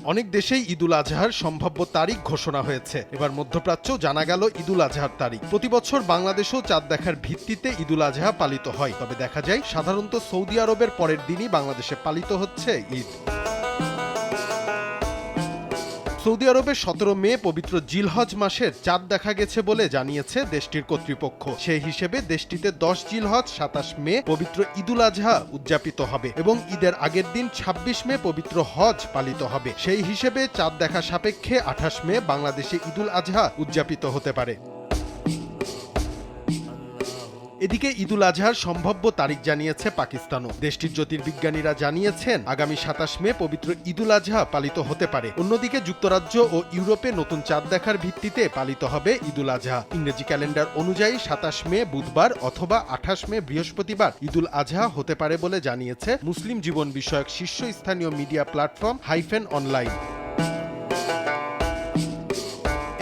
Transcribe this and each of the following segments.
অনেক দেশেই ঈদুল আজহার সম্ভাব্য তারিখ ঘোষণা হয়েছে। এবার মধ্যপ্রাচ্যেও জানা গেল ঈদুল আজহার তারিখ। প্রতি বছর বাংলাদেশেও চাঁদ দেখার ভিত্তিতে ঈদুল আজহা পালিত হয়, তবে দেখা যায় সাধারণত সৌদি আরবের পরের দিনই বাংলাদেশে পালিত হচ্ছে ঈদ। সৌদি আরবে 17 মে পবিত্র জিলহজ মাসের চাঁদ দেখা গেছে বলে জানিয়েছে দেশটির কর্তৃপক্ষ। সেই হিসেবে দেশটিতে 10 জিলহজ 27 মে পবিত্র ঈদুল আজহা উদযাপিত হবে এবং ঈদের আগের দিন 26 মে পবিত্র হজ পালিত হবে। সেই হিসেবে চাঁদ দেখা সাপেক্ষে 28 মে বাংলাদেশে ঈদুল আজহা উদযাপিত হতে পারে। এদিকে ঈদুল আজহার সম্ভাব্য তারিখ জানিয়েছে পাকিস্তানও। দেশটির জ্যোতির্বিজ্ঞানীরা জানিয়েছেন আগামী 27 মে পবিত্র ঈদুল আজহা পালিত হতে পারে। অন্যদিকে যুক্তরাজ্য ও ইউরোপে নতুন চাঁদ দেখার ভিত্তিতে পালিত হবে ঈদুল আজহা। ইংরেজি ক্যালেন্ডার অনুযায়ী 27 মে বুধবার অথবা 28 মে বৃহস্পতিবার ঈদুল আজহা হতে পারে বলে জানিয়েছে মুসলিম জীবন বিষয়ক শীর্ষস্থানীয় মিডিয়া প্ল্যাটফর্ম হাইফেন অনলাইন।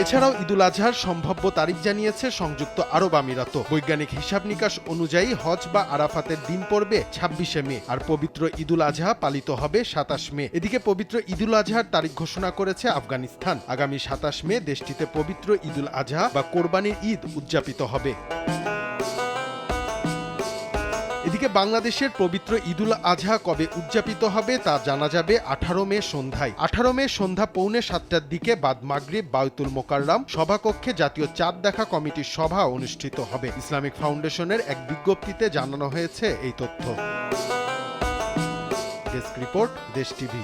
এছাড়াও ঈদুল আজহার সম্ভাব্য তারিখ জানিয়েছে সংযুক্ত আরব আমিরাত। বৈজ্ঞানিক হিসাব নিকাশ অনুযায়ী হজ বা আরাফাতের দিন পড়বে 26 মে, আর পবিত্র ঈদুল আজহা পালিত হবে 27 মে। এদিকে পবিত্র ঈদুল আজহার তারিখ ঘোষণা করেছে আফগানিস্তান। আগামী 27 মে দেশটিতে পবিত্র ঈদুল আজহা বা কোরবানির ঈদ উদযাপিত হবে। এদিকে বাংলাদেশের পবিত্র ঈদুল আজহা কবে উদযাপিত হবে তা জানা যাবে 18 মে সন্ধ্যায়। 18 মে সন্ধ্যা 6:45টার দিকে বাদ মাগরিব বায়তুল মোকাররম সভাকক্ষে জাতীয় চাঁদ দেখা কমিটির সভা অনুষ্ঠিত হবে। ইসলামিক ফাউন্ডেশনের এক বিজ্ঞপ্তিতে জানানো হয়েছে এই তথ্য। ডেস্ক রিপোর্ট, দেশ টিভি।